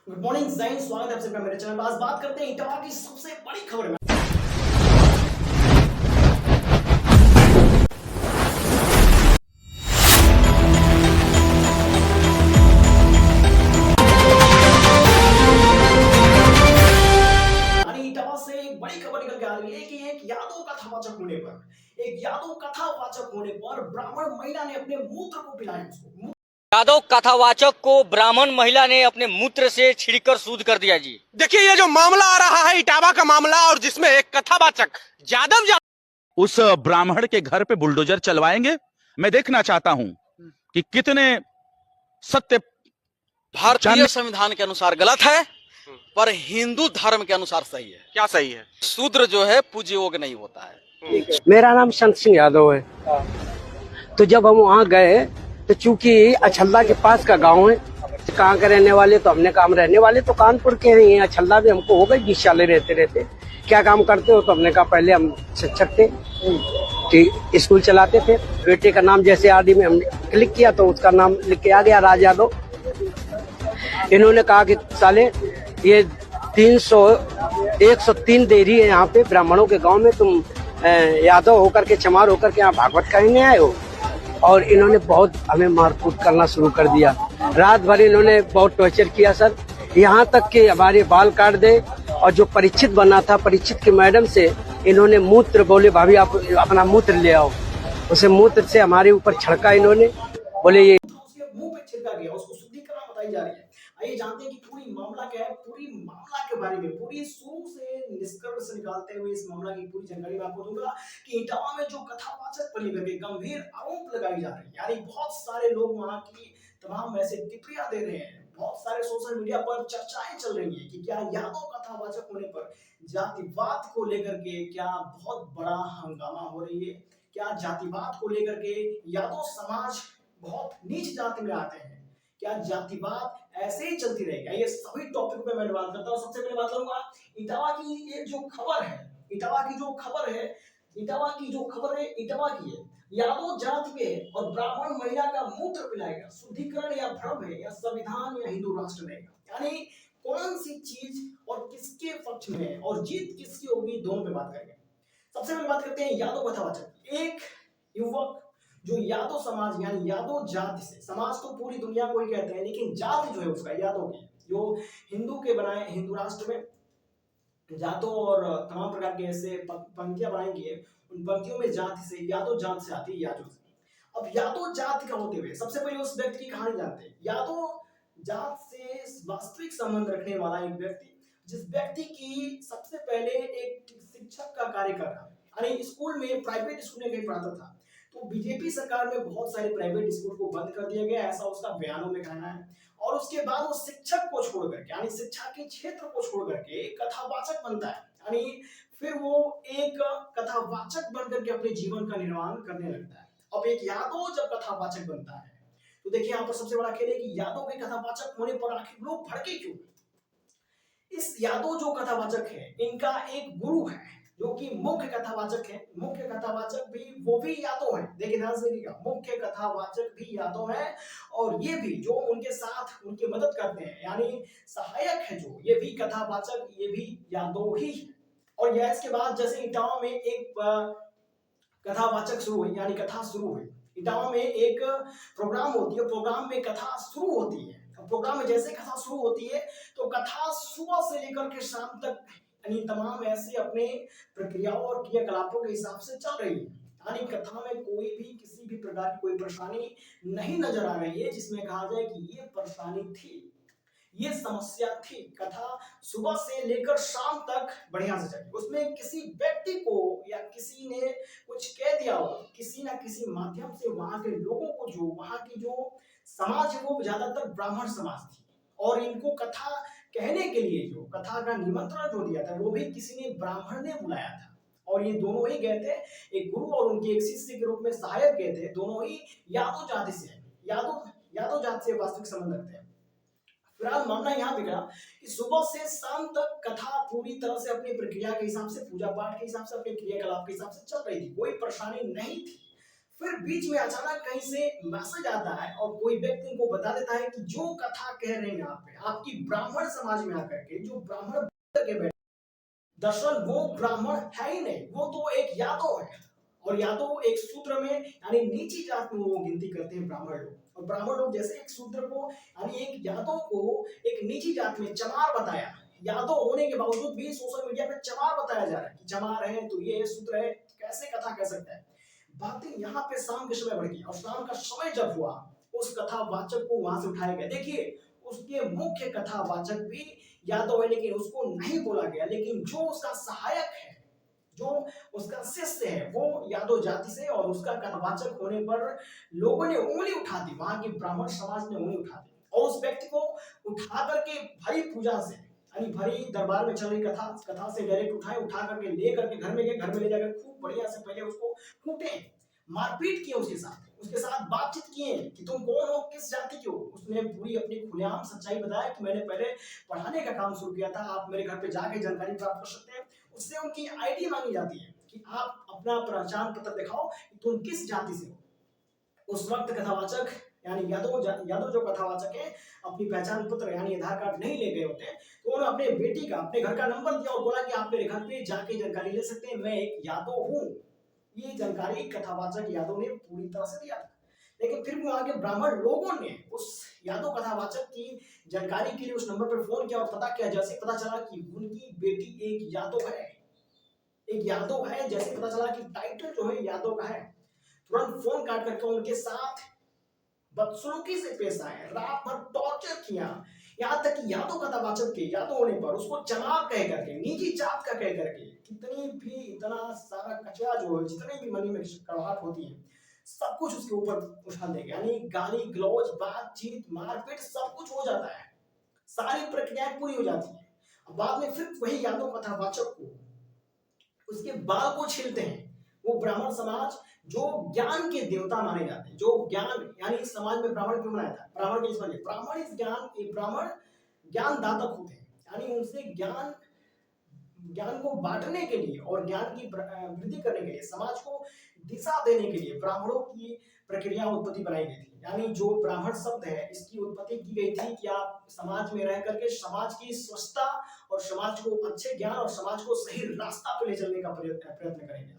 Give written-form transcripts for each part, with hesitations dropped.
Good morning Jain, स्वागत है आप सबका मेरे चैनल पर। आज बात करते हैं इटावा की सबसे बड़ी खबर में। इटावा से एक बड़ी खबर निकल के आ रही है कि एक यादव कथावाचक होने पर ब्राह्मण महिला ने अपने मूत्र को पिलाया उसको। यादव कथावाचक को ब्राह्मण महिला ने अपने मूत्र से छिड़कर शुद्ध कर दिया जी। देखिए ये जो मामला आ रहा है इटावा का मामला, और जिसमें एक कथावाचक यादव उस ब्राह्मण के घर पे बुलडोजर चलवाएंगे। मैं देखना चाहता हूं कि कितने सत्य। भारतीय संविधान के अनुसार गलत है, पर हिंदू धर्म के अनुसार सही है। क्या सही है? शूद्र जो है पूज्य योग्य नहीं होता है। मेरा नाम संत सिंह यादव है। तो जब हम वहाँ गए तो चूंकि अछल्ला के पास का गांव है, कहाँ के रहने वाले, तो हमने काम रहने वाले तो कानपुर के हैं। अछल्ला भी हमको हो गए 20 साल रहते क्या काम करते हो, तो हमने कहा पहले हम शिक्षक थे, स्कूल चलाते थे। बेटे का नाम जैसे आदि में हमने क्लिक किया तो उसका नाम लिख के आ गया राज यादव। इन्होंने कहा कि साले ये 103 देरी है यहाँ पे ब्राह्मणों के गांव में, तुम यादव होकर के चमार होकर के यहाँ भागवत कहने आए हो। और इन्होंने बहुत हमें मारकूट करना शुरू कर दिया। रात भर इन्होंने बहुत टॉर्चर किया सर, यहाँ तक कि हमारे बाल काट दे। और जो परीक्षित बना था, परीक्षित की मैडम से इन्होंने मूत्र, बोले भाभी आप अपना मूत्र ले आओ, उसे मूत्र से हमारे ऊपर छिड़का इन्होंने। बोले ये उसके मुंह पे छिड़का गया, उसको शुद्धिकरण बताई जा रही है। आइए जानते हैं कि पूरी मामला क्या है। पूरी मामला के बारे में पूरी शुरू से निष्कर्ष निकालते हुए इस मामला की पूरी जानकारी मैं आपको दूंगा कि इटावा में जो कथावाचक पर लेकर के गंभीर आरोप लगाई जा रही है, यानी बहुत सारे लोग वहां की तमाम ऐसे टिप्पणियां दे रहे हैं, बहुत सारे सोशल मीडिया पर चर्चाएं चल रही है कि क्या यादव कथावाचक होने पर जातिवाद को लेकर के क्या बहुत बड़ा हंगामा हो रही है, क्या जातिवाद को लेकर के यादव समाज बहुत नीच जाति में आते हैं, क्या जातिवाद ऐसे ही चलती रहेगी। ये सभी टॉपिक पे मैं बात करता हूं। सबसे पहले बात करूंगा इटावा की एक जो खबर है, इटावा की जो खबर है इटावा की है, यादव जाति के है और ब्राह्मण महिला का मूत्र पिलाएगा, शुद्धिकरण या भ्रम है, या संविधान या हिंदू राष्ट्र रहेगा। यानी कौन सी चीज और किसके पक्ष में है और जीत किसकी होगी, दोनों पे बात करेंगे। सबसे पहले बात करते हैं यादव कथावाचक। एक युवक जो यादव समाज यानी यादव जाति से, समाज तो पूरी दुनिया को ही कहते हैं, लेकिन जाति जो है उसका यादव की, जो हिंदू के बनाए हिंदू राष्ट्र में जातों और तमाम प्रकार के ऐसे पंक्तियां बनाई गई है, उन पंक्तियों में जाति से यादव जात से आती है, यादव से। अब यादव जाति का होते हुए सबसे पहले उस व्यक्ति की कहानी जानते हैं। यादव जात से वास्तविक संबंध रखने वाला एक व्यक्ति, जिस व्यक्ति की सबसे पहले एक शिक्षक का कार्य कर रहा है, यानी स्कूल में, प्राइवेट स्कूल में कहीं पढ़ाता था, तो बीजेपी सरकार में बहुत सारे प्राइवेट स्कूल को बंद कर दिया गया, ऐसा उसका बयानों में कहना है। और उसके बाद वो शिक्षक को छोड़ करके, यानी शिक्षा के क्षेत्र को छोड़ करके कथावाचक बनता है, यानी फिर वो एक कथावाचक बनकर के अपने जीवन का निर्माण करने लगता है। अब एक यादव जब कथावाचक बनता है तो देखिए यहाँ पर सबसे बड़ा खेल है कि यादव के कथावाचक होने पर आखिर लोग भड़के क्यों। इस यादव जो कथावाचक है, इनका एक गुरु है जो कि मुख्य कथावाचक है। मुख्य कथावाचक भी वो भी यादव है, देखिए ध्यान से देखिएगा, मुख्य कथावाचक भी यादव है। और ये भी जो उनके साथ उनकी मदद करते हैं, यानी सहायक है जो, ये भी कथावाचक, ये भी यादव ही है। और यह इसके बाद जैसे इटावा में एक कथावाचक शुरू हुई, यानी कथा शुरू हुई, इटावा में एक प्रोग्राम होती है, प्रोग्राम में कथा शुरू होती है। प्रोग्राम में जैसे कथा शुरू होती है तो कथा सुबह से लेकर के शाम तक, यानी तमाम ऐसे अपने प्रक्रियाओं और क्रियाकलापों के हिसाब से चल रही है। यानी कथा में कोई भी किसी भी प्रकार की कोई परेशानी नहीं नजर आ रही है जिसमें कहा जाए कि ये परेशानी थी, ये समस्या थी। कथा सुबह से लेकर शाम तक बढ़िया से चली, उसमें किसी व्यक्ति को या किसी ने कुछ कह दिया हो, किसी ना किसी माध्यम से वहां के लोगों को, जो वहां की जो समाज है वो ज्यादातर ब्राह्मण समाज थी, और इनको कथा कहने के लिए जो कथा का निमंत्रण जो दिया था वो भी किसी ने ब्राह्मण ने बुलाया था। और ये दोनों ही गए थे, एक गुरु और उनके एक शिष्य के रूप में सहायक गए थे। दोनों ही यादव जाति से, यादव जाति से वास्तविक संबंध रखते हैं। फिलहाल मामला यहाँ बिगड़ा कि सुबह से शाम तक कथा पूरी तरह से अपनी प्रक्रिया के हिसाब से, पूजा पाठ के हिसाब से, अपने क्रियाकलाप के हिसाब से चल रही थी, कोई परेशानी नहीं थी। फिर बीच में अचानक कहीं से मैसेज आता है और कोई व्यक्ति उनको बता देता है कि जो कथा कह रहे हैं यहाँ पे आपकी ब्राह्मण समाज में आकर के जो ब्राह्मण के बैठे, दरअसल वो ब्राह्मण है ही नहीं, वो तो एक यादव है। और यादव एक सूत्र में यानी नीची जात में वो गिनती करते हैं ब्राह्मण लोग। और ब्राह्मण लोग जैसे एक शूद्र को यानी एक यादव को एक नीची जात में चमार बताया, यादव होने के बावजूद भी सोशल मीडिया पे चमार बताया जा रहा है कि चमार है तो ये शूद्र है, कैसे कथा कह सकता है। बातें यहाँ पे शाम के समय बढ़ गई और शाम का समय जब हुआ उस कथावाचक को वहां से उठाया गया। देखिए उसके मुख्य कथावाचक भी यादव है लेकिन उसको नहीं बोला गया, लेकिन जो उसका सहायक है जो उसका शिष्य है वो यादव जाति से और उसका कथावाचक होने पर लोगों ने उंगली उठा दी, वहां की ब्राह्मण समाज ने उंगली उठा दी और उस व्यक्ति को उठा करके भरी पूजा से यानी भरी दरबार में चल रही कथा से डायरेक्ट उठा करके ले करके घर में गए, घर में ले जाकर खूब बढ़िया से पहले उसको कूटे, मारपीट किए उसके साथ बातचीत किए कि तुम कौन हो, किस जाति के हो। उसने पूरी अपनी खुलेआम सच्चाई बताया कि मैंने पहले पढ़ाने का काम शुरू किया था, आप मेरे घर पे जाके जानकारी प्राप्त कर सकते हैं। उससे उनकी आईडी मांगी जाती है कि आप अपना पहचान पत्र दिखाओ कि तुम किस जाति से हो। उस वक्त कथावाचक यानी यादव जो कथावाचक है अपनी पहचान पत्र यानी आधार कार्ड नहीं ले गए होते, तो उन्होंने अपने बेटी का अपने घर का नंबर दिया और बोला कि आप मेरे घर पे जाके जानकारी ले सकते हैं, मैं एक यादव हूँ। ये जानकारी कथावाचक यादव ने पूरी तरह से दिया था, लेकिन फिर भी वहां के ब्राह्मण लोगों ने उस यादव कथावाचक की जानकारी के लिए उस नंबर पर फोन किया और पता किया। जैसे पता चला कि उनकी बेटी एक यादव है, जैसे पता चला कि टाइटल जो है यादव का है, तुरंत फोन काट करके उनके साथ बदसलूकी से पेश आए, रात भर टॉर्चर किया, यहाँ तक कि यादव कथावाचक के यादव होने पर उसको चमार कह करके, निजी जात का कह करके, कितनी भी इतना सारा कचरा जो है जितने भी मनी में कड़वाहट होती है सब कुछ उसके ऊपर उठा देगा, यानी गाली गलौज बातचीत मारपीट सब कुछ हो जाता है, सारी प्रक्रियाएं पूरी हो जाती है। बाद में फिर वही यादव कथावाचक को उसके बाल को छीलते हैं। वो ब्राह्मण समाज जो ज्ञान के देवता माने जाते हैं, जो ज्ञान यानी इस समाज में ब्राह्मण क्यों बनाया था, ब्राह्मण के समझिए ब्राह्मण इस ब्राह्मण ज्ञान दातक होते हैं, यानी उनसे ज्ञान को बांटने के लिए और ज्ञान की वृद्धि करने के लिए समाज को दिशा देने के लिए ब्राह्मणों की प्रक्रिया उत्पत्ति बनाई गई थी। यानी जो ब्राह्मण शब्द है इसकी उत्पत्ति की गई थी कि आप समाज में रह करके समाज की स्वच्छता और समाज को अच्छे ज्ञान और समाज को सही रास्ता पर ले चलने का प्रयत्न करेंगे,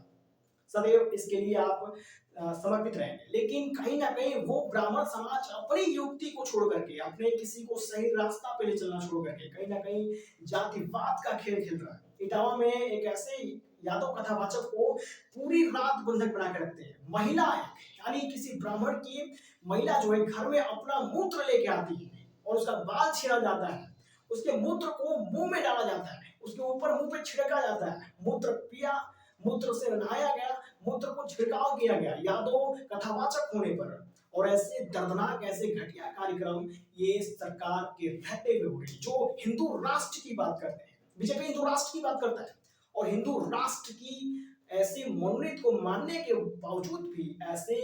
सदैव इसके लिए आप समर्पित रहेंगे। लेकिन कहीं ना कहीं वो ब्राह्मण समाज अपनी युक्ति को छोड़ करके, अपने किसी को सही रास्ता पे ले चलना छोड़ करके कहीं ना कहीं जातिवाद का खेल खेल रहा है। इटावा में एक ऐसे यादव कथावाचक को पूरी रात बंधक बना के रखते हैं। महिला यानी किसी ब्राह्मण की महिला जो है घर में अपना मूत्र लेके आती है और उसका बाल छीना जाता है, उसके मूत्र को मुंह में डाला जाता है, उसके ऊपर मुंह पे छिड़का जाता है, मूत्र पिया, मूत्र से नहाया गया, मूत्र को छिड़काव किया गया यादव कथावाचक होने पर। और ऐसे दर्दनाक ऐसे घटिया कार्यक्रम ये सरकार के रहते हुए हो रही, जो हिंदू राष्ट्र की बात करते हैं, बीजेपी हिंदू राष्ट्र की बात करता है और हिंदू राष्ट्र की ऐसे मनोनीत को मानने के बावजूद भी ऐसे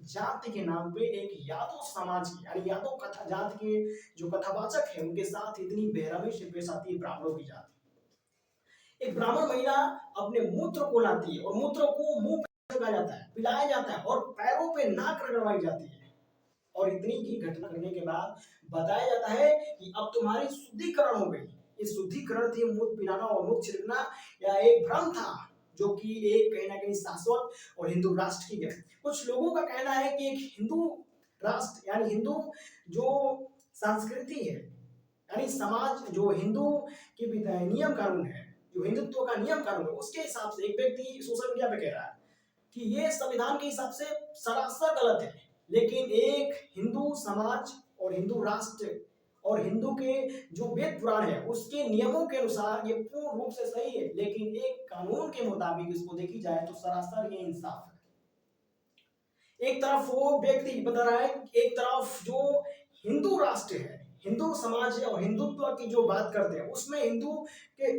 जाति के नाम पे एक यादव समाज की यानी यादव कथा जाति के जो कथावाचक है उनके साथ इतनी बेरहमी से पेश आती है ब्राह्मणों की जाति। एक ब्राह्मण महिला अपने मूत्र को लाती है और मूत्र को मुंह पे लगाया जाता है, पिलाया जाता है और पैरों पे नाक रगड़वाई जाती है और इतनी की घटना करने के बाद बताया जाता है कि अब तुम्हारी शुद्धिकरण हो गई। इस शुद्धिकरण थी मूत्र पिलाना और मूत्र छिड़कना या एक भ्रम था जो कि एक कहीं ना कहीं शाश्वत और हिंदू राष्ट्र की है। कुछ लोगों का कहना है कि एक हिंदू राष्ट्र यानी हिंदू जो संस्कृति है यानी समाज जो हिंदू की नियम कानून है, जो हिंदुत्व का नियम कानून है, उसके हिसाब से एक व्यक्ति सोशल मीडिया पे कह रहा है कि ये संविधान के हिसाब से सरासर गलत है, लेकिन एक हिंदू समाज और हिंदू राष्ट्र और हिंदू के जो वेद पुराण है उसके नियमों के अनुसार ये पूर्ण रूप से सही है, लेकिन एक कानून के मुताबिक इसको देखी जाए तो सरासर ये इंसाफ है। एक तरफ वो व्यक्ति बता रहा है, एक तरफ जो हिंदू राष्ट्र है, हिंदू समाज है और हिंदुत्व की जो बात करते हैं उसमें हिंदू के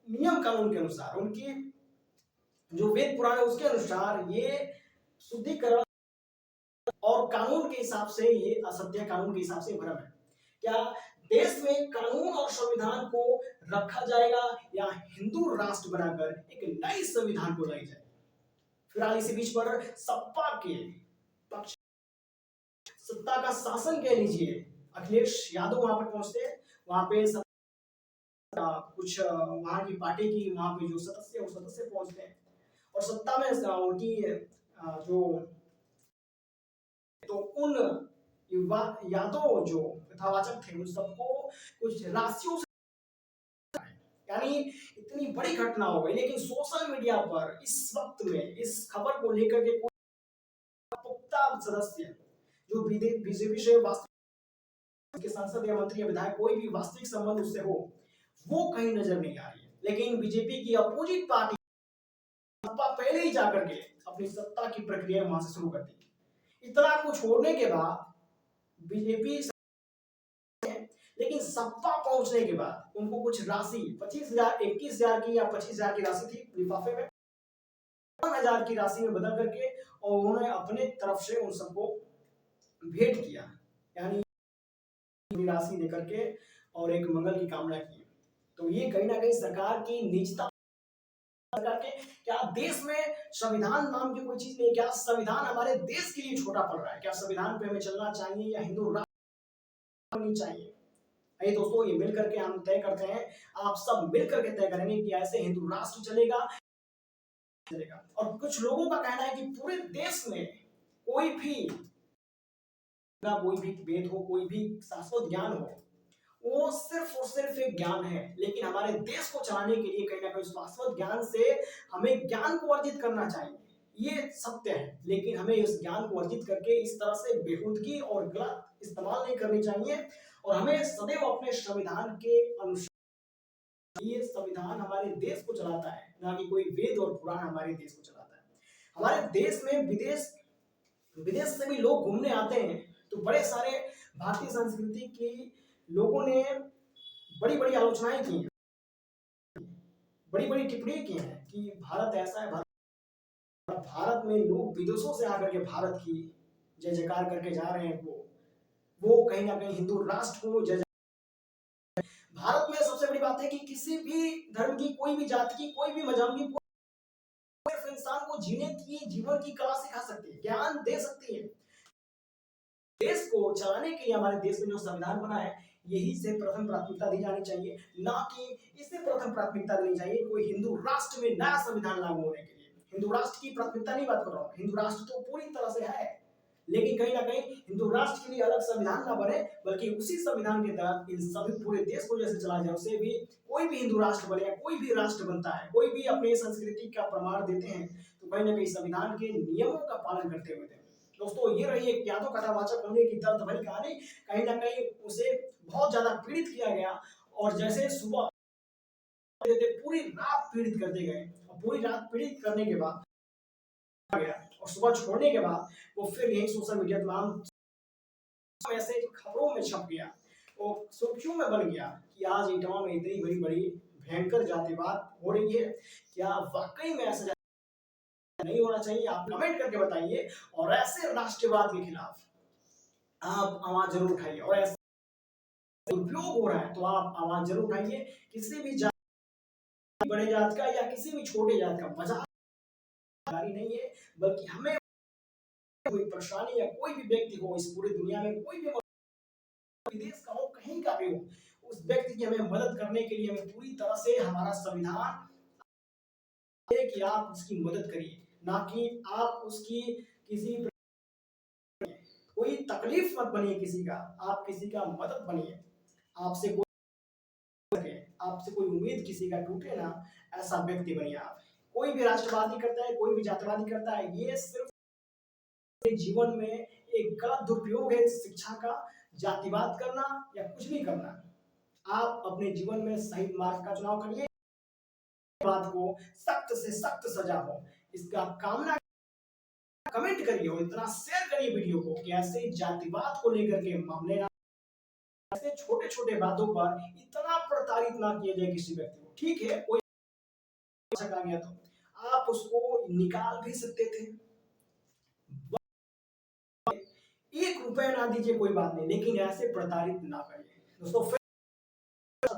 नियम कानून के अनुसार उनकी जो वेद पुराण है उसके अनुसार ये शुद्धिकरण और कानून के हिसाब से ये असत्य, कानून के हिसाब से भ्रम है। क्या देश में कानून और संविधान को रखा जाएगा या हिंदू राष्ट्र बनाकर एक नई संविधान को लाई जाएगी? फिलहाल इसी बीच पर सपा के पक्ष सत्ता का शासन कह लीजिए, अखिलेश यादव वहां पर पहुंचते हैं। वहां पे कुछ वहां की पार्टी की वहां पे जो सदस्य वो सदस्य पहुंचते हैं और सत्ता में उनकी जो तो उन युवा यादव जो कथावाचक थे उन सबको कुछ राशियों से, यानी इतनी बड़ी घटना हो गई, लेकिन सोशल मीडिया पर इस वक्त में इस खबर को लेकर के कोई पुख्ता सदस्य जो बीजेपी से वास्तविक के सांसद या मंत्री या विधायक कोई भी वास्तविक संबंध उससे हो, वो कहीं नजर नहीं आ रही है। लेकिन बीजेपी की अपोजिट पार्टी पहले ही जाकर के अपनी सत्ता की प्रक्रिया वहां से शुरू कर दी। इतना कुछ होने के बाद बीजेपी, लेकिन सपा पहुंचने के बाद उनको कुछ राशि 25,000 21,000 की या 25,000 की राशि थी लिफाफे में, 1,000 की राशि में बदल करके और उन्होंने अपने तरफ से उन सबको भेंट किया, यानी राशि देकर के और एक मंगल की कामना की। तो ये कहीं ना कहीं सरकार की निजता, सरकार के क्या देश में संविधान नाम की कोई चीज नहीं, क्या संविधान हमारे देश के लिए छोटा पड़ रहा है, क्या संविधान पे हमें चलना चाहिए या हिंदू राष्ट्र नहीं चाहिए। आइए दोस्तों, ये मिलकर के हम तय करते हैं, आप सब मिलकर के तय करेंगे कि ऐसे हिंदू राष्ट्र चलेगा। और कुछ लोगों का कहना है कि पूरे देश में कोई भी वेद हो, कोई भी शाश्वत ज्ञान हो, वो सिर्फ और सिर्फ एक ज्ञान है, लेकिन हमारे देश को चलाने के लिए कहीं ना कहीं शाश्वत ज्ञान से हमें ज्ञान को अर्जित करना चाहिए। ये सत्य है, लेकिन हमें इस ज्ञान को अर्जित करके इस तरह से बेहूदगी और गलत इस्तेमाल नहीं करनी चाहिए और हमें सदैव अपने संविधान के अनुसार, ये संविधान हमारे देश को चलाता है, ना कि कोई वेद और पुराण हमारे देश को चलाता है। हमारे देश में विदेश से भी लोग घूमने आते हैं, तो बड़े सारे भारतीय संस्कृति की लोगों ने बड़ी बड़ी आलोचनाएं की हैं, बड़ी बड़ी टिप्पणी की हैं कि भारत ऐसा है, भारत में लोग विदेशों से आकर के भारत की जय जयकार करके जा रहे हैं। वो कहीं ना कहीं हिंदू राष्ट्र को जय, भारत में सबसे बड़ी बात है कि किसी भी धर्म की, कोई भी जाति की, कोई भी मजहब की, कोई इंसान को जीने की, जीवन की कला सिखा सकती है, ज्ञान दे सकती है। देश को चलाने के लिए हमारे देश में जो संविधान बना है, यही से प्रथम प्राथमिकता दी जानी चाहिए, ना कि इससे प्रथम प्राथमिकता देनी चाहिए कोई हिंदू राष्ट्र में नया संविधान लागू होने के लिए। हिंदू राष्ट्र की प्राथमिकता नहीं बात कर रहा हूँ, हिंदू राष्ट्र तो पूरी तरह से है, लेकिन कहीं ना कहीं हिंदू राष्ट्र के लिए अलग संविधान ना बने, बल्कि उसी संविधान के तहत इन सभी पूरे देश को जैसे चला जाए, उसे भी कोई भी हिंदू राष्ट्र बने या कोई भी राष्ट्र बनता है, कोई भी अपने संस्कृति का प्रमाण देते हैं, तो कहीं ना कहीं संविधान के नियमों का पालन करते हुए। दोस्तों, ये रही एक यादव कथावाचक होने की दर्द भरी कहानी। कहीं ना कहीं उसे बहुत ज्यादा पीड़ित किया गया और जैसे सुबह पूरी रात पीड़ित करते गए और पूरी रात पीड़ित करने के बाद गया और सुबह छोड़ने के बाद वो फिर यही सोशल मीडिया तमाम ऐसे खबरों में छप गया, वो सुर्खियों में बन गया कि आज इटावा में इतनी बड़ी बड़ी भयंकर जातिवाद हो रही है। क्या वाकई में ऐसा नहीं होना चाहिए? आप कमेंट करके बताइए और ऐसे राष्ट्रवाद के खिलाफ आप आवाज जरूर उठाइए और ऐसा दुरुपयोग हो रहा है तो आप आवाज जरूर उठाइए। किसी भी जात, बड़े जात का या किसी भी छोटे जात का मजाक नहीं है, बल्कि हमें कोई परेशानी या कोई भी व्यक्ति हो इस पूरी दुनिया में, कोई भी विदेश का हो, कहीं का भी हो, उस व्यक्ति की हमें मदद करने के लिए हमें पूरी तरह से हमारा संविधान है कि आप उसकी मदद करिए, ना कि आप उसकी किसी कोई तकलीफ मत बनिए किसी का, आप किसी का मदद बनिए। आपसे कोई उम्मीद किसी का टूटे ना, ऐसा व्यक्ति बनिए आप। कोई भी राष्ट्रवादी करता है, कोई भी जातिवादी करता है, ये सिर्फ जीवन में एक गलत दुरुपयोग है शिक्षा का, जातिवाद करना या कुछ भी करना। आप अपने जीवन में सही मार्ग का चुनाव करिए, बात को सख्त से सख्त सजा हो, इसका कामना कमेंट करिए और इतना शेयर करिए वीडियो को कि ऐसे जातिवाद को लेकर के मामले ना, ऐसे छोटे छोटे बातों पर इतना प्रताड़ित ना किया जाए किसी व्यक्ति को। ठीक है, कोई आ गया तो आप उसको निकाल भी सकते थे, 1 रुपया ना दीजिए, कोई बात नहीं, लेकिन ऐसे प्रताड़ित ना करिए दोस्तों।